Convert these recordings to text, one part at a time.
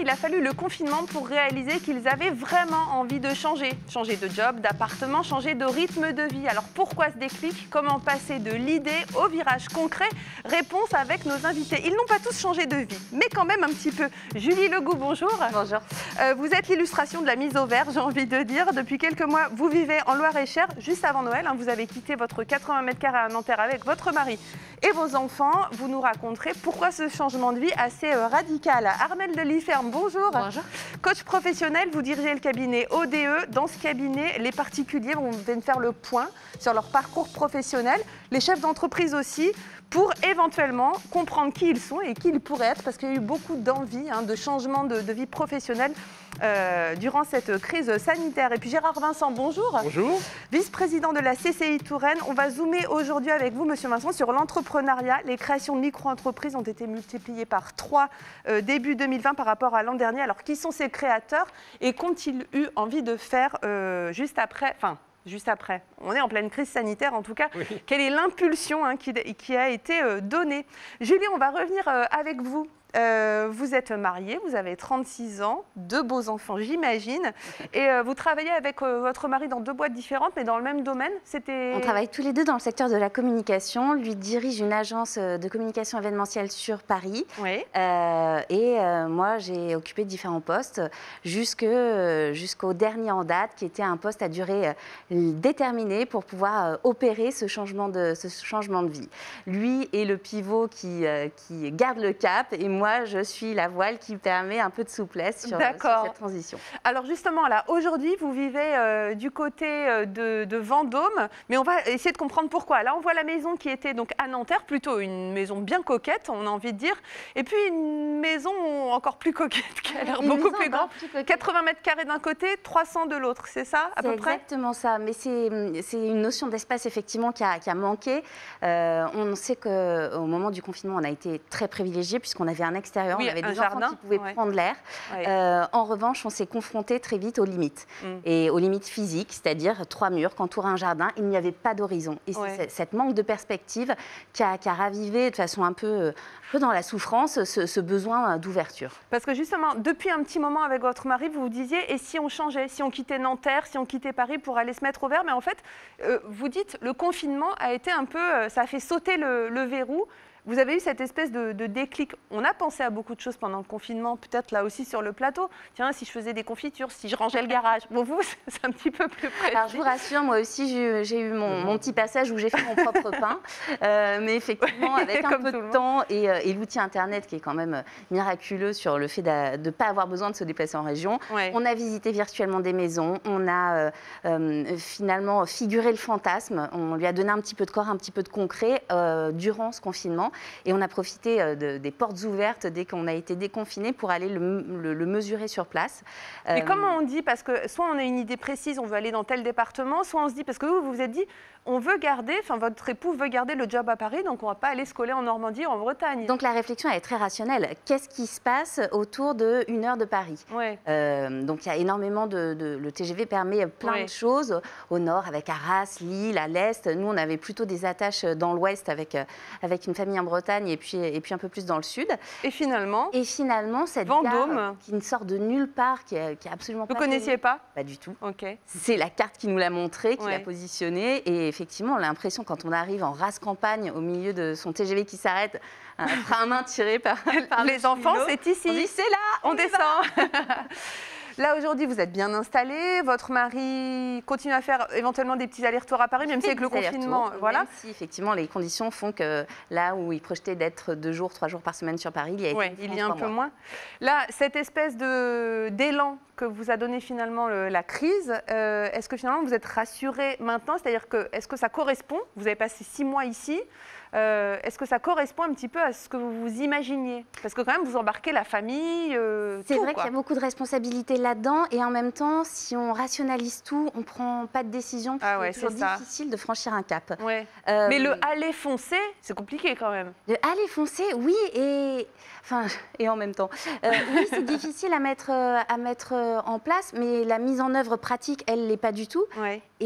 il a fallu le confinement pour réaliser qu'ils avaient vraiment envie de changer. Changer de job, d'appartement, changer de rythme de vie. Alors pourquoi ce déclic? Comment passer de l'idée au virage concret? Réponse avec nos invités. Ils n'ont pas tous changé de vie, mais quand même un petit peu. Julie Legout, bonjour. Bonjour. Vous êtes l'illustration de la mise au vert, j'ai envie de dire. Depuis quelques mois, vous vivez en Loir-et-Cher, juste avant Noël. Vous avez quitté votre 80 mètres carrés à Nanterre avec votre mari et vos enfants. Vous nous raconterez pourquoi ce changement de vie assez radical. Armelle de Liferme, bonjour. Bonjour. Coach professionnel, vous dirigez le cabinet ODE. Dans ce cabinet, les particuliers viennent faire le point sur leur parcours professionnel, les chefs d'entreprise aussi, pour éventuellement comprendre qui ils sont et qui ils pourraient être, parce qu'il y a eu beaucoup d'envie, de changement de vie professionnelle durant cette crise sanitaire. Et puis Gérard Vincent, bonjour. Bonjour. Vice-président de la CCI Touraine. On va zoomer aujourd'hui avec vous, Monsieur Vincent, sur l'entrepreneuriat. Les créations de micro-entreprises ont été multipliées par 3 début 2020 par rapport à l'an dernier. Alors, qui sont ces créateurs et qu'ont-ils eu envie de faire juste après on est en pleine crise sanitaire en tout cas. Oui. Quelle est l'impulsion qui a été donnée? Julie, on va revenir avec vous. Vous êtes mariée, vous avez 36 ans, 2 beaux enfants j'imagine, et vous travaillez avec votre mari dans 2 boîtes différentes mais dans le même domaine. On travaille tous les deux dans le secteur de la communication. Lui dirige une agence de communication événementielle sur Paris. Oui. Et moi j'ai occupé différents postes jusqu'au dernier en date qui était un poste à durée déterminée pour pouvoir opérer ce changement de vie. Lui est le pivot qui garde le cap et moi je suis la voile qui permet un peu de souplesse sur cette transition. Alors justement, là, aujourd'hui, vous vivez du côté de Vendôme, mais on va essayer de comprendre pourquoi. Là, on voit la maison qui était donc à Nanterre, plutôt une maison bien coquette, on a envie de dire, et puis une maison encore plus coquette, qui a l'air beaucoup plus grande. 80 mètres carrés d'un côté, 300 de l'autre, c'est ça à peu près? C'est exactement ça, mais c'est une notion d'espace effectivement qui a manqué. On sait qu'au moment du confinement, on a été très privilégiés puisqu'on avait un extérieur, on avait des enfants qui pouvaient prendre l'air. En revanche, on s'est confronté très vite aux limites, et aux limites physiques, c'est-à-dire 3 murs, qu'entourait un jardin, il n'y avait pas d'horizon. Et c'est cette manque de perspective qui a ravivé de façon un peu dans la souffrance ce besoin d'ouverture. Parce que justement, depuis un petit moment avec votre mari, vous vous disiez, et si on changeait, si on quittait Nanterre, si on quittait Paris pour aller se mettre au vert? Mais en fait, vous dites, le confinement a été un peu, ça a fait sauter le verrou. Vous avez eu cette espèce de déclic. On a pensé à beaucoup de choses pendant le confinement, peut-être là aussi sur le plateau. Tiens, si je faisais des confitures, si je rangeais le garage. Bon, vous, c'est un petit peu plus précis. Alors, je vous rassure, moi aussi, j'ai eu mon petit passage où j'ai fait mon propre pain. Mais effectivement, avec un peu de temps et l'outil Internet qui est quand même miraculeux sur le fait de ne pas avoir besoin de se déplacer en région. On a visité virtuellement des maisons. On a finalement figuré le fantasme. On lui a donné un petit peu de corps, un petit peu de concret durant ce confinement. Et on a profité des portes ouvertes dès qu'on a été déconfiné pour aller le mesurer sur place. Mais comment on dit? Parce que soit on a une idée précise, on veut aller dans tel département, soit on se dit, parce que vous vous êtes dit, on veut garder, enfin votre époux veut garder le job à Paris, donc on ne va pas aller se coller en Normandie ou en Bretagne. Donc la réflexion elle est très rationnelle. Qu'est-ce qui se passe autour d'1 heure de Paris? Donc il y a énormément le TGV permet plein de choses au nord avec Arras, Lille, à l'est. Nous on avait plutôt des attaches dans l'ouest avec une famille en Bretagne et puis un peu plus dans le sud. Et finalement cette Vendôme, gare qui ne sort de nulle part, qui est absolument pas... Vous ne connaissiez pas? Pas du tout. Ok. C'est la carte qui nous l'a montré, qui l'a positionné. Et effectivement, on a l'impression quand on arrive en race campagne au milieu de son TGV qui s'arrête, un frein à main tiré par les enfants, c'est ici. On dit c'est là, on descend. Là, aujourd'hui, vous êtes bien installés. Votre mari continue à faire éventuellement des petits allers-retours à Paris, même si avec le confinement, voilà. Même si, effectivement, les conditions font que là où il projetait d'être 2 jours, 3 jours par semaine sur Paris, il y a un peu moins. Là, cette espèce d'élan que vous a donné finalement la crise, est-ce que finalement vous êtes rassurés maintenant? C'est-à-dire que, est-ce que ça correspond? Vous avez passé 6 mois ici. Est-ce que ça correspond un petit peu à ce que vous vous imaginiez? Parce que quand même, vous embarquez la famille, c'est vrai qu'il y a beaucoup de responsabilités là-dedans. Et en même temps, si on rationalise tout, on ne prend pas de décision. C'est toujours difficile de franchir un cap. Mais le aller foncer, c'est compliqué quand même. Le aller foncer, oui, et en même temps. Oui, c'est difficile à mettre en place, mais la mise en œuvre pratique, elle, ne l'est pas du tout.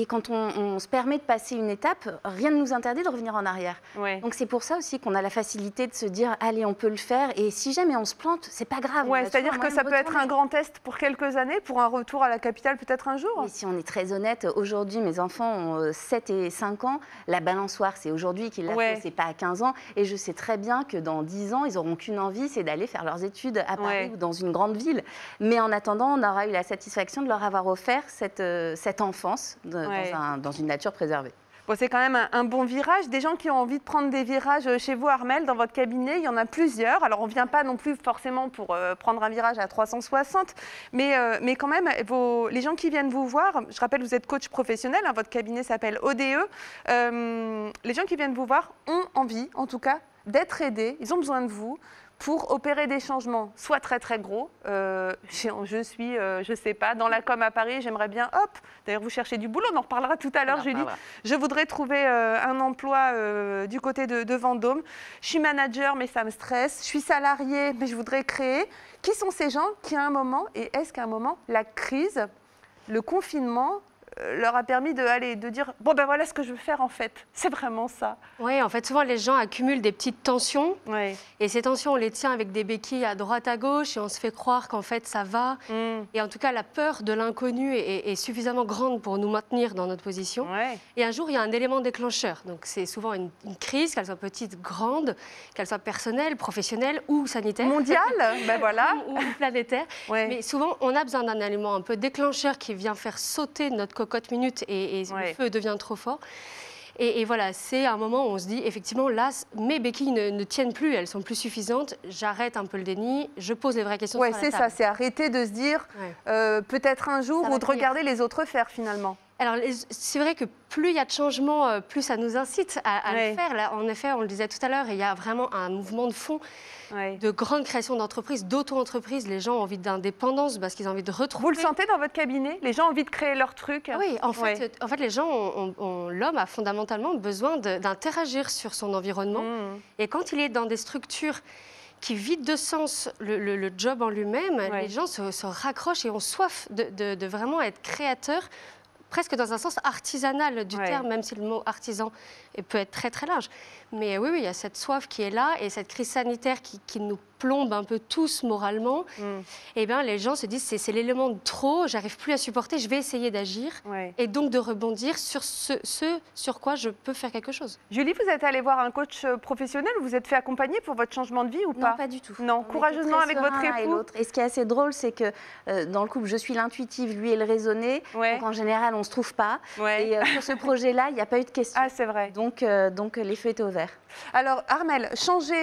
Et quand on se permet de passer une étape, rien ne nous interdit de revenir en arrière. Ouais. Donc c'est pour ça aussi qu'on a la facilité de se dire, allez, on peut le faire. Et si jamais on se plante, c'est pas grave. Ouais, c'est-à-dire que ça peut être un grand test pour quelques années, pour un retour à la capitale peut-être un jour. Mais si on est très honnête, aujourd'hui, mes enfants ont 7 et 5 ans. La balançoire, c'est aujourd'hui qu'ils la font, c'est pas à 15 ans. Et je sais très bien que dans 10 ans, ils n'auront qu'une envie, c'est d'aller faire leurs études à Paris ou dans une grande ville. Mais en attendant, on aura eu la satisfaction de leur avoir offert cette enfance dans une nature préservée. Bon, c'est quand même un bon virage. Des gens qui ont envie de prendre des virages chez vous, Armelle, dans votre cabinet, il y en a plusieurs. Alors, on ne vient pas non plus forcément pour prendre un virage à 360, mais quand même, les gens qui viennent vous voir, je rappelle, vous êtes coach professionnel, hein, votre cabinet s'appelle ODE. Les gens qui viennent vous voir ont envie, en tout cas, d'être aidés. Ils ont besoin de vous pour opérer des changements, soit très très gros. Je suis, je sais pas, dans la com à Paris, j'aimerais bien, hop, d'ailleurs vous cherchez du boulot, on en reparlera tout à l'heure, Julie. Je voudrais trouver un emploi du côté de Vendôme. Je suis manager, mais ça me stresse. Je suis salariée, mais je voudrais créer. Qui sont ces gens qui, à un moment, et est-ce qu'à un moment, la crise, le confinement, leur a permis de dire « bon ben voilà ce que je veux faire en fait ». C'est vraiment ça. Oui, en fait, souvent les gens accumulent des petites tensions. Ouais. Et ces tensions, on les tient avec des béquilles à droite, à gauche et on se fait croire qu'en fait ça va. Et en tout cas, la peur de l'inconnu est suffisamment grande pour nous maintenir dans notre position. Ouais. Et un jour, il y a un élément déclencheur. Donc c'est souvent une crise, qu'elle soit petite, grande, qu'elle soit personnelle, professionnelle ou sanitaire. Mondiale, ben voilà. ou planétaire. Ouais. Mais souvent, on a besoin d'un élément un peu déclencheur qui vient faire sauter notre cocotte minute et le feu devient trop fort. Et voilà, c'est un moment où on se dit, effectivement, là, mes béquilles ne tiennent plus, elles sont plus suffisantes, j'arrête un peu le déni, je pose les vraies questions sur la table. C'est ça, c'est arrêter de se dire, peut-être un jour, ou de regarder les autres faire, finalement. Alors, c'est vrai que plus il y a de changements, plus ça nous incite à le faire. Là, en effet, on le disait tout à l'heure, il y a vraiment un mouvement de fond de grande création d'entreprises, d'auto-entreprises. Les gens ont envie d'indépendance parce qu'ils ont envie de retrouver. Vous le sentez dans votre cabinet? Les gens ont envie de créer leur truc? Oui, en fait, les gens, l'homme a fondamentalement besoin d'interagir sur son environnement. Et quand il est dans des structures qui vident de sens le job en lui-même, les gens se raccrochent et ont soif de vraiment être créateurs, presque dans un sens artisanal du terme, même si le mot artisan peut être très très large. Mais oui, il y a cette soif qui est là et cette crise sanitaire qui nous plombe un peu tous moralement. Et bien, les gens se disent c'est l'élément de trop, j'arrive plus à supporter, je vais essayer d'agir et donc de rebondir sur ce sur quoi je peux faire quelque chose. Julie, vous êtes allée voir un coach professionnel ou vous êtes fait accompagner pour votre changement de vie ou pas? Non, pas du tout. Non, courageusement avec votre époux. Et ce qui est assez drôle, c'est que dans le couple, je suis l'intuitive, lui est le raisonné. Donc en général, on ne se trouve pas. Et sur ce projet-là, il n'y a pas eu de question. Ah, c'est vrai. Donc les feux étaient ouverts. Alors, Armelle, changer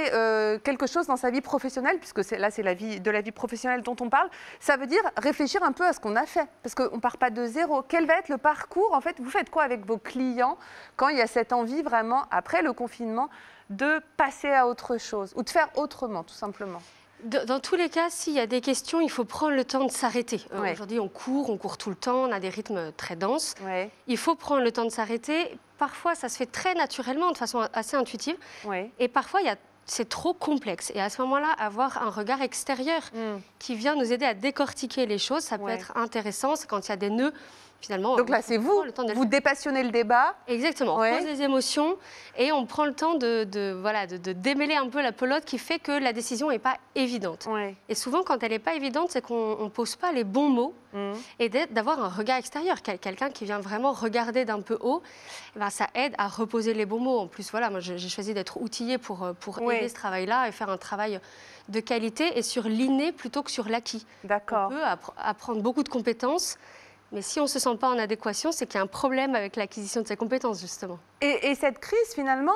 quelque chose dans sa vie professionnelle, puisque là, c'est de la vie professionnelle dont on parle, ça veut dire réfléchir un peu à ce qu'on a fait, parce qu'on ne part pas de zéro. Quel va être le parcours? En fait, vous faites quoi avec vos clients quand il y a cette envie vraiment, après le confinement, de passer à autre chose ou de faire autrement, tout simplement? Dans tous les cas, s'il y a des questions, il faut prendre le temps de s'arrêter. Aujourd'hui, on court tout le temps, on a des rythmes très denses. Il faut prendre le temps de s'arrêter. Parfois, ça se fait très naturellement, de façon assez intuitive. Et parfois, c'est trop complexe. Et à ce moment-là, avoir un regard extérieur qui vient nous aider à décortiquer les choses, ça peut être intéressant. C'est quand il y a des nœuds. Finalement, donc là, c'est vous dépassionnez le débat. Exactement, on pose des émotions et on prend le temps de démêler un peu la pelote qui fait que la décision n'est pas évidente. Et souvent, quand elle n'est pas évidente, c'est qu'on ne pose pas les bons mots et d'avoir un regard extérieur. Quelqu'un qui vient vraiment regarder d'un peu haut, ça aide à reposer les bons mots. En plus, moi, j'ai choisi d'être outillée pour aider ce travail-là et faire un travail de qualité et sur l'inné plutôt que sur l'acquis. D'accord. On peut apprendre beaucoup de compétences. Mais si on ne se sent pas en adéquation, c'est qu'il y a un problème avec l'acquisition de ces compétences, justement. Et cette crise, finalement,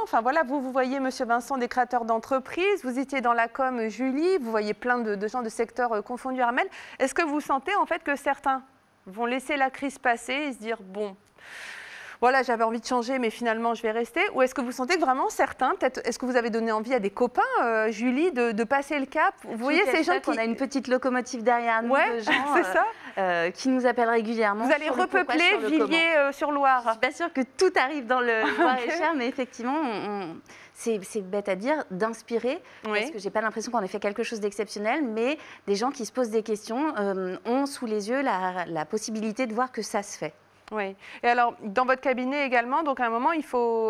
vous voyez, Monsieur Vincent, des créateurs d'entreprises, vous étiez dans la com, Julie, vous voyez plein de gens de secteurs confondus, Armelle. Est-ce que vous sentez, en fait, que certains vont laisser la crise passer et se dire, bon, voilà, j'avais envie de changer, mais finalement, je vais rester? Ou est-ce que vous sentez que vraiment certains, peut-être, est-ce que vous avez donné envie à des copains, Julie, de passer le cap? Vous voyez ces gens qui... On a une petite locomotive derrière nous de gens qui nous appellent régulièrement. Vous allez repeupler Villiers-sur-Loire. Je ne suis pas sûre que tout arrive dans le Loir-et-Cher, mais effectivement, c'est bête à dire, d'inspirer, parce que je n'ai pas l'impression qu'on ait fait quelque chose d'exceptionnel, mais des gens qui se posent des questions ont sous les yeux la possibilité de voir que ça se fait. Oui. Et alors, dans votre cabinet également, donc à un moment,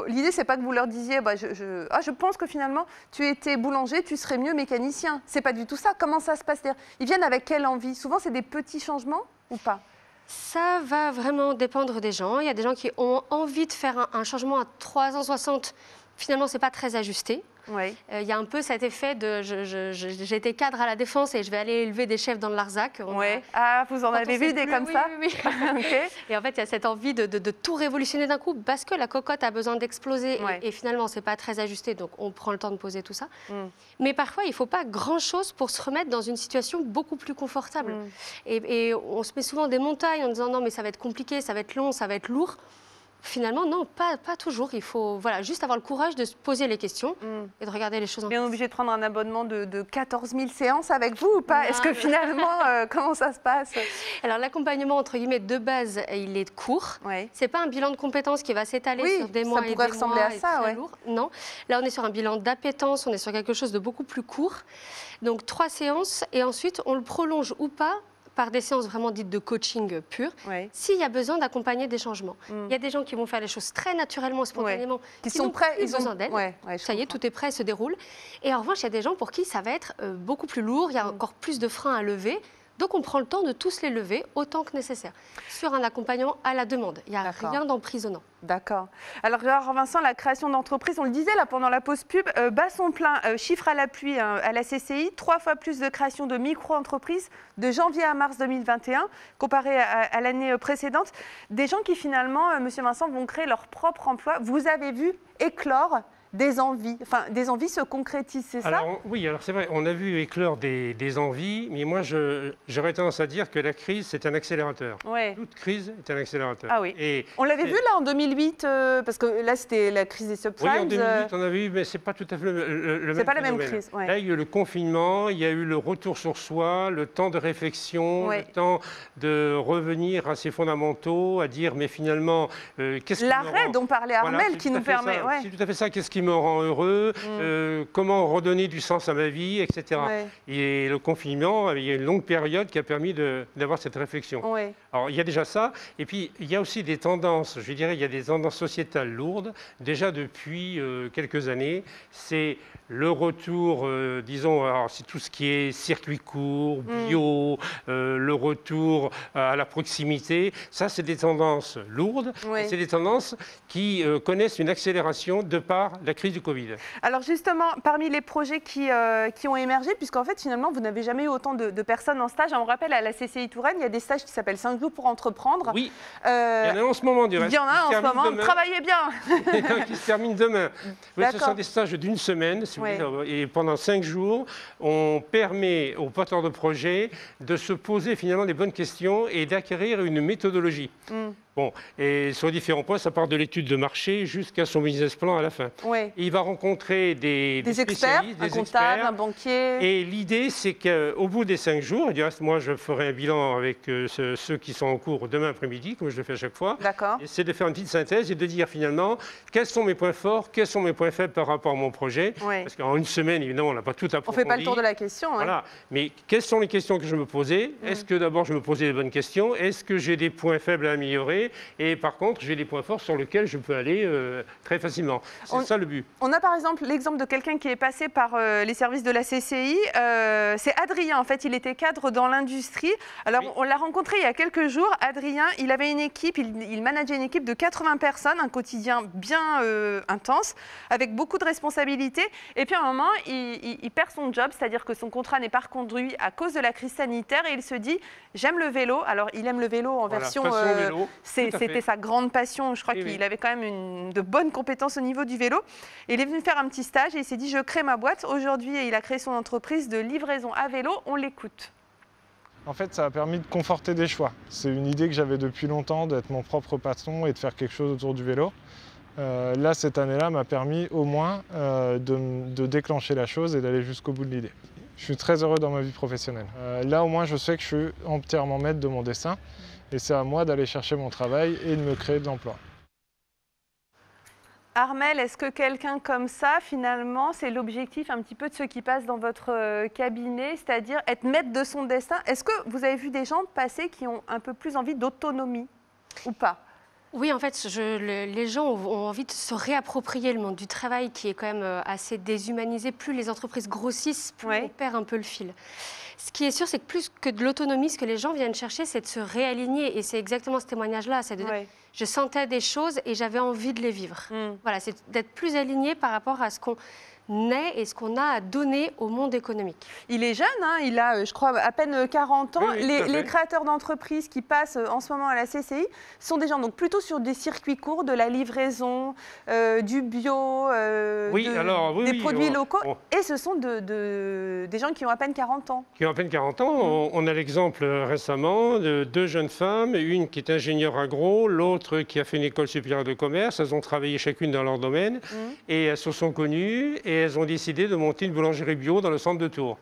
l'idée, c'est pas que vous leur disiez, bah, je pense que finalement, tu étais boulanger, tu serais mieux mécanicien. C'est pas du tout ça. Comment ça se passe? Ils viennent avec quelle envie? Souvent, c'est des petits changements ou pas? Ça va vraiment dépendre des gens. Il y a des gens qui ont envie de faire un changement à 360. Finalement, c'est pas très ajusté. Oui. Il y a un peu cet effet de j'étais cadre à la Défense et je vais aller élever des chefs dans le Larzac. Oui. Ah, vous en avez vu des comme ça? Oui. Okay. Et en fait, il y a cette envie de tout révolutionner d'un coup parce que la cocotte a besoin d'exploser et finalement, c'est pas très ajusté. Donc, on prend le temps de poser tout ça. Mais parfois, il ne faut pas grand-chose pour se remettre dans une situation beaucoup plus confortable. Et on se met souvent des montagnes en disant non, mais ça va être compliqué, ça va être long, ça va être lourd. Finalement, non, pas toujours. Il faut juste avoir le courage de se poser les questions et de regarder les choses en face. On est obligé de prendre un abonnement de 14 000 séances avec vous ou pas? Est-ce que finalement, comment ça se passe? Alors, l'accompagnement, entre guillemets, de base, il est court. Oui. Ce n'est pas un bilan de compétences qui va s'étaler sur des mois et des mois. Ça pourrait ressembler à ça, oui. Non. Là, on est sur un bilan d'appétence, on est sur quelque chose de beaucoup plus court. Donc, 3 séances et ensuite, on le prolonge ou pas par des séances vraiment dites de coaching pur, s'il y a besoin d'accompagner des changements. Il y a des gens qui vont faire les choses très naturellement, spontanément, qui sont prêts, ils ont besoin d'aide. Ça y est, tout est prêt, se déroule. Et en revanche, il y a des gens pour qui ça va être beaucoup plus lourd, il y a encore plus de freins à lever. Donc, on prend le temps de tous les lever autant que nécessaire, sur un accompagnement à la demande. Il n'y a rien d'emprisonnant. D'accord. Alors, Vincent, la création d'entreprises, on le disait là pendant la pause pub, bat son plein, chiffre à l'appui à la CCI, 3 fois plus de création de micro-entreprises de janvier à mars 2021, comparé à l'année précédente. Des gens qui finalement, Monsieur Vincent, vont créer leur propre emploi. Vous avez vu éclore des envies se concrétisent, c'est ça? Oui, alors c'est vrai, on a vu éclore des envies, mais moi j'aurais tendance à dire que la crise c'est un accélérateur. Toute crise est un accélérateur. Ah oui. Et on l'avait vu là en 2008, parce que là c'était la crise des subprimes. Oui, en 2008 on avait eu, mais c'est pas tout à fait le même. C'est pas la même crise. Là il y a eu le confinement, il y a eu le retour sur soi, le temps de réflexion, le temps de revenir à ses fondamentaux, à dire mais finalement qu'est-ce qui l'arrêt dont parlait Armel qui nous permet. C'est tout à fait ça. Qu'est-ce qui me rend heureux, comment redonner du sens à ma vie, etc. Et le confinement, il y a une longue période qui a permis d'avoir cette réflexion. Alors, il y a déjà ça, et puis il y a aussi des tendances, je dirais, il y a des tendances sociétales lourdes, déjà depuis quelques années. C'est le retour, disons, alors c'est tout ce qui est circuit court, bio, le retour à la proximité. Ça, c'est des tendances lourdes, c'est des tendances qui connaissent une accélération de par la crise du Covid. Alors justement, parmi les projets qui ont émergé, puisqu'en fait, finalement, vous n'avez jamais eu autant de personnes en stage. On rappelle, à la CCI Touraine, il y a des stages qui s'appellent 5 jours pour entreprendre. Oui, il y en a en ce moment, du reste. Il y en a en ce moment, travaillez bien. Qui se termine demain. Oui, ce sont des stages d'une semaine, si vous voulez, et pendant 5 jours, on permet aux porteurs de projets de se poser finalement les bonnes questions et d'acquérir une méthodologie. Bon, et sur différents points, ça part de l'étude de marché jusqu'à son business plan à la fin. Et il va rencontrer des experts, un comptable, un banquier. Et l'idée, c'est qu'au bout des 5 jours, du reste, moi, je ferai un bilan avec ceux qui sont en cours demain après-midi, comme je le fais à chaque fois. C'est de faire une petite synthèse et de dire finalement quels sont mes points forts, quels sont mes points faibles par rapport à mon projet. Parce qu'en une semaine, évidemment, on n'a pas tout approfondi. On ne fait pas le tour de la question. Voilà. Mais quelles sont les questions que je me posais? Est-ce que d'abord, je me posais les bonnes questions? Est-ce que j'ai des points faibles à améliorer? Et par contre, j'ai des points forts sur lesquels je peux aller très facilement. C'est ça le but. On a par exemple l'exemple de quelqu'un qui est passé par les services de la CCI. C'est Adrien, en fait, il était cadre dans l'industrie. Alors, on l'a rencontré il y a quelques jours. Adrien, il avait une équipe, il manageait une équipe de 80 personnes, un quotidien bien intense, avec beaucoup de responsabilités. Et puis à un moment, il perd son job, c'est-à-dire que son contrat n'est pas reconduit à cause de la crise sanitaire. Et il se dit, j'aime le vélo. Alors, il aime le vélo en version vélo. C'était sa grande passion. Je crois qu'il avait quand même de bonnes compétences au niveau du vélo. Et il est venu faire un petit stage et il s'est dit, je crée ma boîte. Aujourd'hui, il a créé son entreprise de livraison à vélo. On l'écoute. En fait, ça a permis de conforter des choix. C'est une idée que j'avais depuis longtemps, d'être mon propre patron et de faire quelque chose autour du vélo. Là, cette année-là m'a permis au moins de déclencher la chose et d'aller jusqu'au bout de l'idée. Je suis très heureux dans ma vie professionnelle. Là, au moins, je sais que je suis entièrement maître de mon destin. Et c'est à moi d'aller chercher mon travail et de me créer de l'emploi. Armel, est-ce que quelqu'un comme ça, finalement, c'est l'objectif un petit peu de ceux qui passent dans votre cabinet, c'est-à-dire être maître de son destin? Est-ce que vous avez vu des gens passer qui ont un peu plus envie d'autonomie ou pas? Oui, en fait, les gens ont envie de se réapproprier le monde du travail qui est quand même assez déshumanisé. Plus les entreprises grossissent, plus on perd un peu le fil. Ce qui est sûr, c'est que plus que de l'autonomie, ce que les gens viennent chercher, c'est de se réaligner. Et c'est exactement ce témoignage-là. C'est de dire, je sentais des choses et j'avais envie de les vivre. Voilà, c'est d'être plus aligné par rapport à ce qu'on est et ce qu'on a à donner au monde économique. Il est jeune, hein, il a, je crois, à peine 40 ans. Oui, les créateurs d'entreprises qui passent en ce moment à la CCI sont des gens donc plutôt sur des circuits courts, de la livraison, du bio, des produits locaux. Et ce sont des gens qui ont à peine 40 ans. Qui ont à peine 40 ans. On a l'exemple récemment de 2 jeunes femmes, une qui est ingénieure agro, l'autre qui a fait une école supérieure de commerce. Elles ont travaillé chacune dans leur domaine et elles se sont connues. Et elles ont décidé de monter une boulangerie bio dans le centre de Tours.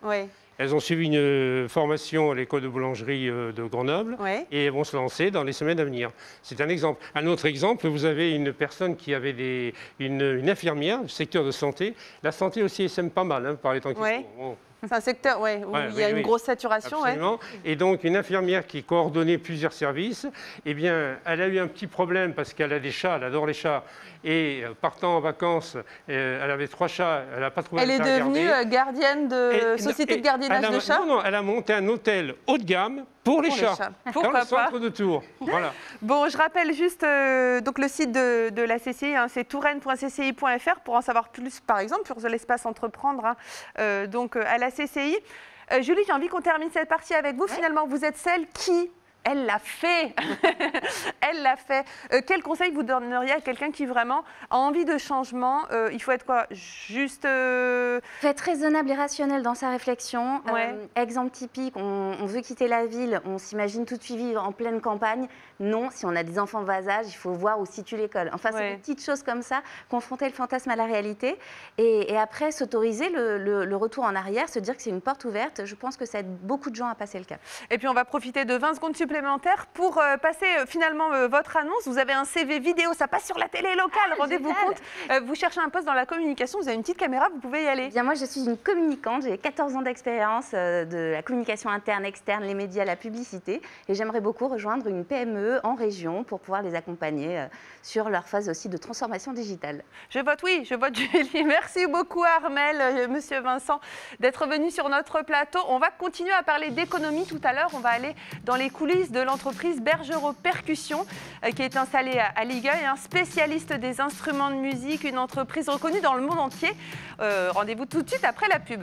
Elles ont suivi une formation à l'école de boulangerie de Grenoble et elles vont se lancer dans les semaines à venir. C'est un exemple. Un autre exemple, vous avez une personne qui avait une infirmière du secteur de santé. La santé aussi, elle sème pas mal par les temps qui courent. C'est un secteur où il y a une grosse saturation. Absolument. Et donc, une infirmière qui coordonnait plusieurs services, eh bien, elle a eu un petit problème parce qu'elle a des chats, elle adore les chats. Et partant en vacances, elle avait 3 chats, elle n'a pas trouvé Elle est devenue gardienne de société de gardiennage de chats. Non, elle a monté un hôtel haut de gamme pour les chats. Dans le centre de Tours. Voilà. Bon, je rappelle juste donc le site de la CCI, c'est touraine.cci.fr pour en savoir plus, par exemple, sur l'espace entreprendre donc à la CCI. Julie, j'ai envie qu'on termine cette partie avec vous. Finalement, vous êtes celle qui... Elle l'a fait. Elle l'a fait. Quel conseil vous donneriez à quelqu'un qui vraiment a envie de changement? Il faut être quoi? Juste... Faut être raisonnable et rationnel dans sa réflexion. Exemple typique, on veut quitter la ville, on s'imagine tout de suite vivre en pleine campagne. Non, si on a des enfants de bas âge, il faut voir où se situe l'école. Enfin, c'est des petites choses comme ça, confronter le fantasme à la réalité. Et après, s'autoriser le retour en arrière, se dire que c'est une porte ouverte. Je pense que ça aide beaucoup de gens à passer le cap. Et puis, on va profiter de 20 secondes supplémentaires pour passer finalement votre annonce. Vous avez un CV vidéo, ça passe sur la télé locale, rendez-vous compte. Vous cherchez un poste dans la communication, vous avez une petite caméra, vous pouvez y aller. Bien, moi, je suis une communicante, j'ai 14 ans d'expérience de la communication interne, externe, les médias, la publicité. Et j'aimerais beaucoup rejoindre une PME en région pour pouvoir les accompagner sur leur phase aussi de transformation digitale. Je vote oui, je vote Julie. Merci beaucoup Armelle, Monsieur Vincent, d'être venu sur notre plateau. On va continuer à parler d'économie tout à l'heure. On va aller dans les coulisses de l'entreprise Bergerot Percussion qui est installée à Ligueuil, un spécialiste des instruments de musique, une entreprise reconnue dans le monde entier. Rendez-vous tout de suite après la pub.